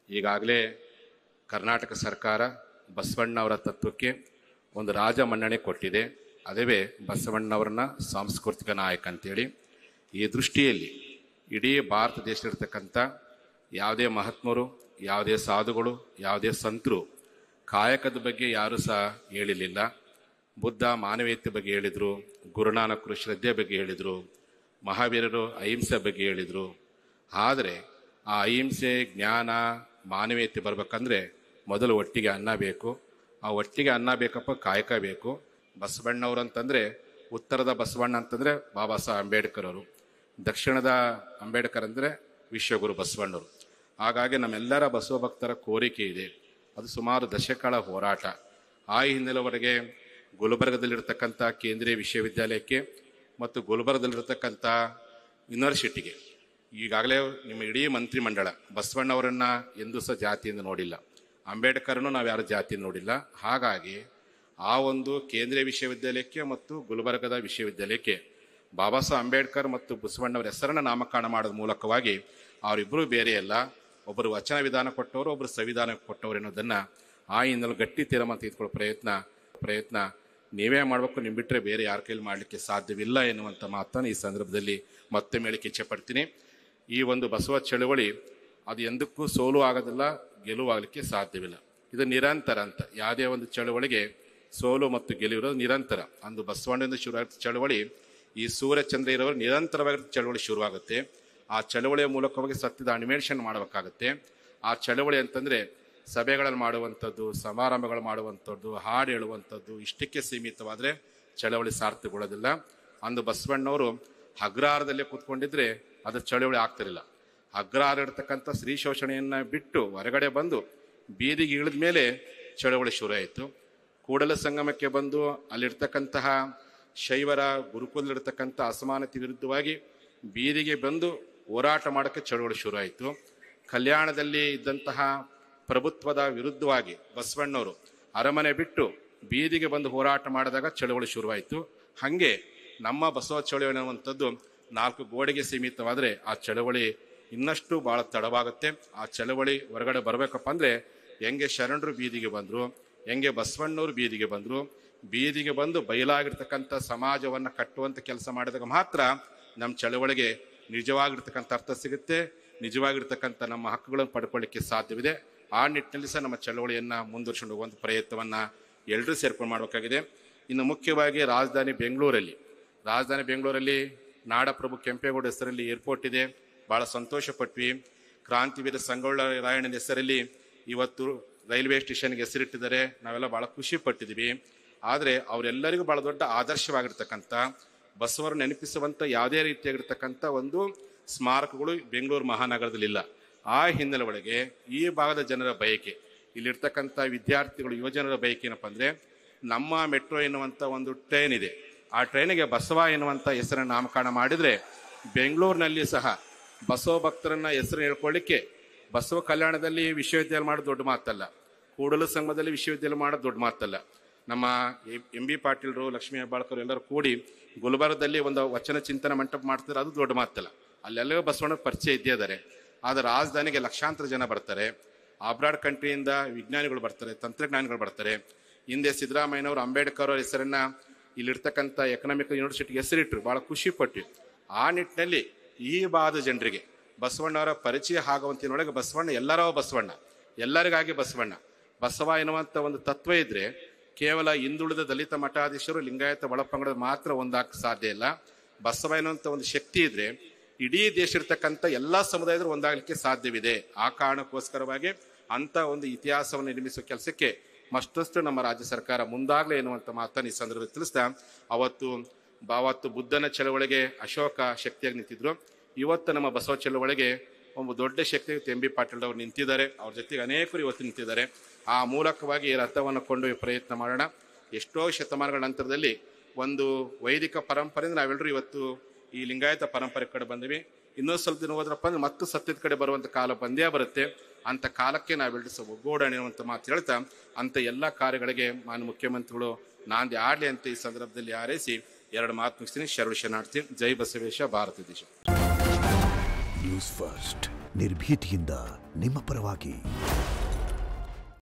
ಈಗಾಗಲೇ ಕರ್ನಾಟಕ ಸರ್ಕಾರ ಬಸವಣ್ಣವರ ತತ್ವಕ್ಕೆ ಒಂದು ರಾಜ ಮನ್ನಣೆ ಕೊಟ್ಟಿದೆ. ಅದೇ ಬಸವಣ್ಣವರನ್ನ ಸಾಂಸ್ಕೃತಿಕ ನಾಯಕ ಅಂತೇಳಿ. ಈ ದೃಷ್ಟಿಯಲ್ಲಿ ಇಡೀ ಭಾರತ ದೇಶದಲ್ಲಿರ್ತಕ್ಕಂಥ ಯಾವುದೇ ಮಹಾತ್ಮರು, ಯಾವುದೇ ಸಾಧುಗಳು, ಯಾವುದೇ ಸಂತರು ಕಾಯಕದ ಬಗ್ಗೆ ಯಾರೂ ಸಹ ಹೇಳಿರಲಿಲ್ಲ. ಬುದ್ಧ ಮಾನವೀಯತೆ ಬಗ್ಗೆ ಹೇಳಿದರು, ಗುರುನಾನಕರು ಶ್ರದ್ಧೆ ಬಗ್ಗೆ ಹೇಳಿದರು, ಮಹಾವೀರರು ಅಹಿಂಸೆ ಬಗ್ಗೆ ಹೇಳಿದರು. ಆದರೆ ಆ ಅಹಿಂಸೆ, ಜ್ಞಾನ, ಮಾನವೀಯತೆ ಬರ್ಬೇಕಂದ್ರೆ ಮೊದಲು ಒಟ್ಟಿಗೆ ಅನ್ನ ಬೇಕು. ಆ ಒಟ್ಟಿಗೆ ಅನ್ನ ಬೇಕಪ್ಪ, ಕಾಯಕ ಬೇಕು. ಬಸವಣ್ಣವರು ಅಂತಂದರೆ, ಉತ್ತರದ ಬಸವಣ್ಣ ಅಂತಂದರೆ ಬಾಬಾ ಸಾಹೇಬ್ ಅಂಬೇಡ್ಕರ್ ಅವರು, ದಕ್ಷಿಣದ ಅಂಬೇಡ್ಕರ್ ಅಂದರೆ ವಿಶ್ವಗುರು ಬಸವಣ್ಣವರು. ಹಾಗಾಗಿ ನಮ್ಮೆಲ್ಲರ ಬಸವ ಭಕ್ತರ ಕೋರಿಕೆ ಇದೆ. ಅದು ಸುಮಾರು ದಶಕಗಳ ಹೋರಾಟ. ಆ ಹಿನ್ನೆಲೆವರೆಗೆ ಗುಲ್ಬರ್ಗದಲ್ಲಿರ್ತಕ್ಕಂಥ ಕೇಂದ್ರೀಯ ವಿಶ್ವವಿದ್ಯಾಲಯಕ್ಕೆ ಮತ್ತು ಗುಲ್ಬರ್ಗದಲ್ಲಿರ್ತಕ್ಕಂಥ ಯೂನಿವರ್ಸಿಟಿಗೆ ಈಗಾಗಲೇ ನಿಮ್ಮ ಇಡೀ ಮಂತ್ರಿಮಂಡಲ ಬಸವಣ್ಣವರನ್ನು ಎಂದೂ ಸಹ ಜಾತಿಯಿಂದ ನೋಡಿಲ್ಲ, ಅಂಬೇಡ್ಕರ್ನು ನಾವು ಯಾರು ಜಾತಿಯಿಂದ ನೋಡಿಲ್ಲ. ಹಾಗಾಗಿ ಆ ಒಂದು ಕೇಂದ್ರೀಯ ವಿಶ್ವವಿದ್ಯಾಲಯಕ್ಕೆ ಮತ್ತು ಗುಲ್ಬರ್ಗದ ವಿಶ್ವವಿದ್ಯಾಲಯಕ್ಕೆ ಬಾಬಾ ಸಾಹೇಬ್ ಅಂಬೇಡ್ಕರ್ ಮತ್ತು ಬಸವಣ್ಣವರ ಹೆಸರನ್ನು ನಾಮಕರಣ ಮಾಡೋದ ಮೂಲಕವಾಗಿ ಅವರಿಬ್ಬರು ಬೇರೆ ಅಲ್ಲ, ಒಬ್ಬರು ವಚನ ವಿಧಾನ ಕೊಟ್ಟವರು, ಒಬ್ಬರು ಸಂವಿಧಾನ ಕೊಟ್ಟವರು ಅನ್ನೋದನ್ನು ಆ ಹಿನ್ನೆಲೆ ಗಟ್ಟಿ ತೀರ್ಮಾನ ತೆಗೆದುಕೊಳ್ಳೋ ಪ್ರಯತ್ನ ನೀವೇ ಮಾಡಬೇಕು. ನಿಮ್ಮ ಬಿಟ್ಟರೆ ಬೇರೆ ಯಾರ ಕೈಲಿ ಮಾಡಲಿಕ್ಕೆ ಸಾಧ್ಯವಿಲ್ಲ ಎನ್ನುವಂಥ ಮಾತನ್ನು ಈ ಸಂದರ್ಭದಲ್ಲಿ ಮತ್ತೆ ಮೇಳಕ್ಕೆ ಇಚ್ಛೆ ಪಡ್ತೀನಿ. ಈ ಒಂದು ಬಸವ ಚಳವಳಿ ಅದು ಎಂದಕ್ಕೂ ಸೋಲು ಆಗೋದಿಲ್ಲ, ಗೆಲುವಾಗಲಿಕ್ಕೆ ಸಾಧ್ಯವಿಲ್ಲ. ಇದು ನಿರಂತರ ಅಂತ. ಯಾವುದೇ ಒಂದು ಚಳವಳಿಗೆ ಸೋಲು ಮತ್ತು ಗೆಲುವಿರೋದು ನಿರಂತರ. ಅಂದು ಬಸವಣ್ಣನಿಂದ ಶುರುವಾಗುತ್ತೆ ಚಳವಳಿ. ಈ ಸೂರ್ಯಚಂದ್ರ ಇರೋರು ನಿರಂತರವಾಗಿ ಚಳವಳಿ ಶುರುವಾಗುತ್ತೆ. ಆ ಚಳವಳಿಯ ಮೂಲಕವಾಗಿ ಸತ್ಯದ ಅನ್ವೇಷಣೆ ಮಾಡಬೇಕಾಗತ್ತೆ. ಆ ಚಳವಳಿ ಅಂತಂದರೆ ಸಭೆಗಳಲ್ಲಿ ಮಾಡುವಂಥದ್ದು, ಸಮಾರಂಭಗಳು ಮಾಡುವಂಥದ್ದು, ಹಾಡು ಹೇಳುವಂಥದ್ದು, ಇಷ್ಟಕ್ಕೆ ಸೀಮಿತವಾದರೆ ಚಳವಳಿ ಸಾರ್ಥಕಗೊಳ್ಳೋದಿಲ್ಲ. ಅಂದು ಬಸವಣ್ಣವರು ಅಗ್ರಹಾರದಲ್ಲೇ ಕೂತ್ಕೊಂಡಿದ್ರೆ ಅದು ಚಳವಳಿ ಆಗ್ತಿರಲಿಲ್ಲ. ಅಗ್ರಹಾರ ಇರ್ತಕ್ಕಂಥ ಸ್ತ್ರೀ ಶೋಷಣೆಯನ್ನು ಬಿಟ್ಟು ಹೊರಗಡೆ ಬಂದು ಬೀದಿಗೆ ಇಳಿದ ಮೇಲೆ ಚಳವಳಿ ಶುರು ಆಯಿತು. ಕೂಡಲ ಸಂಗಮಕ್ಕೆ ಬಂದು ಅಲ್ಲಿರ್ತಕ್ಕಂತಹ ಶೈವರ ಗುರುಕುಲದಲ್ಲಿರ್ತಕ್ಕಂಥ ಅಸಮಾನತೆ ವಿರುದ್ಧವಾಗಿ ಬೀದಿಗೆ ಬಂದು ಹೋರಾಟ ಮಾಡೋಕ್ಕೆ ಚಳವಳಿ ಶುರು ಆಯಿತು. ಕಲ್ಯಾಣದಲ್ಲಿ ಇದ್ದಂತಹ ಪ್ರಭುತ್ವದ ವಿರುದ್ಧವಾಗಿ ಬಸವಣ್ಣವರು ಅರಮನೆ ಬಿಟ್ಟು ಬೀದಿಗೆ ಬಂದು ಹೋರಾಟ ಮಾಡಿದಾಗ ಚಳವಳಿ ಶುರುವಾಯಿತು. ಹಾಗೆ ನಮ್ಮ ಬಸವ ಚಳವಳಿ ಅನ್ನುವಂಥದ್ದು 4 ಗೋಡೆಗೆ ಸೀಮಿತವಾದರೆ ಆ ಚಳವಳಿ ಇನ್ನಷ್ಟು ಭಾಳ ತಡವಾಗುತ್ತೆ. ಆ ಚಳವಳಿ ಹೊರಗಡೆ ಬರಬೇಕಪ್ಪ ಅಂದರೆ ಹೆಂಗೆ ಶರಣರು ಬೀದಿಗೆ ಬಂದರು, ಹೆಂಗೆ ಬಸವಣ್ಣವರು ಬೀದಿಗೆ ಬಂದರು, ಬೀದಿಗೆ ಬಂದು ಬಯಲಾಗಿರ್ತಕ್ಕಂಥ ಸಮಾಜವನ್ನು ಕಟ್ಟುವಂಥ ಕೆಲಸ ಮಾಡಿದಾಗ ಮಾತ್ರ ನಮ್ಮ ಚಳವಳಿಗೆ ನಿಜವಾಗಿರ್ತಕ್ಕಂಥ ಅರ್ಥ ಸಿಗುತ್ತೆ, ನಿಜವಾಗಿರ್ತಕ್ಕಂಥ ನಮ್ಮ ಹಕ್ಕುಗಳನ್ನು ಪಡ್ಕೊಳ್ಳಿಕ್ಕೆ ಸಾಧ್ಯವಿದೆ. ಆ ನಿಟ್ಟಿನಲ್ಲಿ ಸಹ ನಮ್ಮ ಚಳವಳಿಯನ್ನು ಮುಂದುವರ್ಸ್ಕೊಂಡು ಹೋಗುವಂಥ ಪ್ರಯತ್ನವನ್ನು ಎಲ್ಲರೂ ಸೇರ್ಕೊಂಡು ಮಾಡಬೇಕಾಗಿದೆ. ಇನ್ನು ಮುಖ್ಯವಾಗಿ ರಾಜಧಾನಿ ಬೆಂಗಳೂರಲ್ಲಿ ನಾಡಪ್ರಭು ಕೆಂಪೇಗೌಡ ಹೆಸರಲ್ಲಿ ಏರ್ಪೋರ್ಟ್ ಇದೆ. ಭಾಳ ಸಂತೋಷ ಪಟ್ವಿ. ಕ್ರಾಂತಿವೀರ ಸಂಗೊಳ್ಳ ರಾಯಣ್ಣನ ಹೆಸರಲ್ಲಿ ಇವತ್ತು ರೈಲ್ವೆ ಸ್ಟೇಷನ್ಗೆ ಹೆಸರಿಟ್ಟಿದ್ದಾರೆ. ನಾವೆಲ್ಲ ಭಾಳ ಖುಷಿ ಪಟ್ಟಿದ್ದೀವಿ. ಆದರೆ ಅವರೆಲ್ಲರಿಗೂ ಭಾಳ ದೊಡ್ಡ ಆದರ್ಶವಾಗಿರ್ತಕ್ಕಂಥ ಬಸವರ ನೆನಪಿಸುವಂಥ ಯಾವುದೇ ರೀತಿಯಾಗಿರ್ತಕ್ಕಂಥ ಒಂದು ಸ್ಮಾರಕಗಳು ಬೆಂಗಳೂರು ಮಹಾನಗರದಲ್ಲಿಲ್ಲ. ಆ ಹಿನ್ನೆಲೆ ಒಳಗೆ ಈ ಭಾಗದ ಜನರ ಬಯಕೆ, ಇಲ್ಲಿರ್ತಕ್ಕಂಥ ವಿದ್ಯಾರ್ಥಿಗಳು, ಯುವಜನರ ಬಯಕೆ ಏನಪ್ಪ ಅಂದರೆ, ನಮ್ಮ ಮೆಟ್ರೋ ಎನ್ನುವಂಥ ಒಂದು ಟ್ರೈನ್ ಇದೆ, ಆ ಟ್ರೈನಿಗೆ ಬಸವ ಎನ್ನುವಂಥ ಹೆಸರನ್ನು ನಾಮಕರಣ ಮಾಡಿದರೆ ಬೆಂಗಳೂರಿನಲ್ಲಿ ಸಹ ಬಸವ ಭಕ್ತರನ್ನ ಹೆಸರು ಹೇಳ್ಕೊಳ್ಳಿಕ್ಕೆ ಬಸವ ಕಲ್ಯಾಣದಲ್ಲಿ ವಿಶ್ವವಿದ್ಯಾಲಯ ಮಾಡೋದು ದೊಡ್ಡ ಮಾತಲ್ಲ, ಕೂಡಲ ಸಂಗಮದಲ್ಲಿ ವಿಶ್ವವಿದ್ಯಾಲಯ ಮಾಡೋದು ದೊಡ್ಡ ಮಾತಲ್ಲ. ನಮ್ಮ ಎಂ.ಬಿ. ಪಾಟೀಲ್ರು, ಲಕ್ಷ್ಮೀ ಹೆಬ್ಬಾಳ್ಕರ್ ಎಲ್ಲರೂ ಕೂಡಿ ಗುಲ್ಬರ್ಗದಲ್ಲಿ ಒಂದು ವಚನ ಚಿಂತನ ಮಂಟಪ ಮಾಡ್ತಾರೆ, ಅದು ದೊಡ್ಡ ಮಾತಲ್ಲ. ಅಲ್ಲೆಲ್ಲವೂ ಬಸವಣ್ಣ ಪರಿಚಯ ಇದ್ದೇ ಇದ್ದಾರೆ. ಆದರೆ ರಾಜಧಾನಿಗೆ ಲಕ್ಷಾಂತರ ಜನ ಬರ್ತಾರೆ, ಅಬ್ರಾಡ್ ಕಂಟ್ರಿಯಿಂದ ವಿಜ್ಞಾನಿಗಳು ಬರ್ತಾರೆ, ತಂತ್ರಜ್ಞಾನಿಗಳು ಬರ್ತಾರೆ. ಹಿಂದೆ ಸಿದ್ದರಾಮಯ್ಯನವರು ಅಂಬೇಡ್ಕರ್ ಅವರ ಹೆಸರನ್ನ ಇಲ್ಲಿರ್ತಕ್ಕಂಥ ಎಕನಾಮಿಕಲ್ ಯೂನಿವರ್ಸಿಟಿಗೆ ಹೆಸರಿಟ್ಟರು, ಭಾಳ ಖುಷಿ ಪಟ್ಟು. ಆ ನಿಟ್ಟಿನಲ್ಲಿ ಈ ಭಾಗದ ಜನರಿಗೆ ಬಸವಣ್ಣವರ ಪರಿಚಯ ಆಗುವಂತಿನೊಳಗೆ ಬಸವಣ್ಣ ಎಲ್ಲರಿಗಾಗಿ ಬಸವ ಎನ್ನುವಂಥ ಒಂದು ತತ್ವ ಇದ್ರೆ ಕೇವಲ ಹಿಂದುಳಿದ ದಲಿತ ಮಠಾಧೀಶರು, ಲಿಂಗಾಯತ ಒಳಪಂಗಡ ಮಾತ್ರ ಒಂದಾಕ ಸಾಧ್ಯ ಇಲ್ಲ. ಬಸವ ಎನ್ನುವಂಥ ಒಂದು ಶಕ್ತಿ ಇದ್ರೆ ಇಡೀ ದೇಶ ಇರ್ತಕ್ಕಂಥ ಎಲ್ಲ ಸಮುದಾಯದರು ಒಂದಾಗಲಿಕ್ಕೆ ಸಾಧ್ಯವಿದೆ. ಆ ಕಾರಣಕ್ಕೋಸ್ಕರವಾಗಿ ಅಂಥ ಒಂದು ಇತಿಹಾಸವನ್ನು ನಿರ್ಮಿಸುವ ಕೆಲಸಕ್ಕೆ ಮತ್ತಷ್ಟು ನಮ್ಮ ರಾಜ್ಯ ಸರ್ಕಾರ ಮುಂದಾಗಲೇ ಎನ್ನುವಂಥ ಮಾತನ್ನು ಈ ಸಂದರ್ಭದಲ್ಲಿ ತಿಳಿಸ್ತಾ, ಅವತ್ತು ಬುದ್ಧನ ಚಳವಳಿಗೆ ಅಶೋಕ ಶಕ್ತಿಯಾಗಿ ನಿಂತಿದ್ರು. ಇವತ್ತು ನಮ್ಮ ಬಸವ ಚಳವಳಿಗೆ ಒಂದು ದೊಡ್ಡ ಶಕ್ತಿ ಎಂ.ಬಿ. ಪಾಟೀಲ್ ಅವರು ನಿಂತಿದ್ದಾರೆ. ಅವ್ರ ಜೊತೆಗೆ ಅನೇಕರು ಇವತ್ತು ನಿಂತಿದ್ದಾರೆ. ಆ ಮೂಲಕವಾಗಿ ಈ ರಥವನ್ನು ಕೊಂಡೊಯ್ಯುವ ಪ್ರಯತ್ನ ಮಾಡೋಣ. ಎಷ್ಟೋ ಶತಮಾನಗಳ ನಂತರದಲ್ಲಿ ಒಂದು ವೈದಿಕ ಪರಂಪರೆಯಿಂದ ನಾವೆಲ್ಲರೂ ಇವತ್ತು ಈ ಲಿಂಗಾಯತ ಪರಂಪರೆ ಕಡೆ ಬಂದ್ವಿ. ಇನ್ನೊಂದು ಸ್ವಲ್ಪ ದಿನ ಹೋದ್ರಪ್ಪ ಅಂದ್ರೆ ಮತ್ತೆ ಸತ್ಯದ ಕಡೆ ಬರುವಂಥ ಕಾಲ ಬಂದೇ ಬರುತ್ತೆ. ಅಂಥ ಕಾಲಕ್ಕೆ ನಾವೆಲ್ಲರೂ ಒಗ್ಗೂಡೋಣ ಅನ್ನುವಂಥ ಮಾತು ಹೇಳ್ತಾ, ಅಂಥ ಎಲ್ಲ ಕಾರ್ಯಗಳಿಗೆ ಮಾನ್ಯ ಮುಖ್ಯಮಂತ್ರಿಗಳು ನಾಂದಿ ಆಡಲಿ ಅಂತ ಈ ಸಂದರ್ಭದಲ್ಲಿ ಹಾರೈಸಿ 2 ಮಾತು ಮುಗಿಸ್ತೀನಿ. ಶರಣಾರ್ಥಿ. ಜೈ ಬಸವೇಶ, ಭಾರತ ದೇಶ. ನ್ಯೂಸ್ ಫಸ್ಟ್ ನಿರ್ಭೀತಿಯಿಂದ ನಿಮ್ಮ ಪರವಾಗಿ.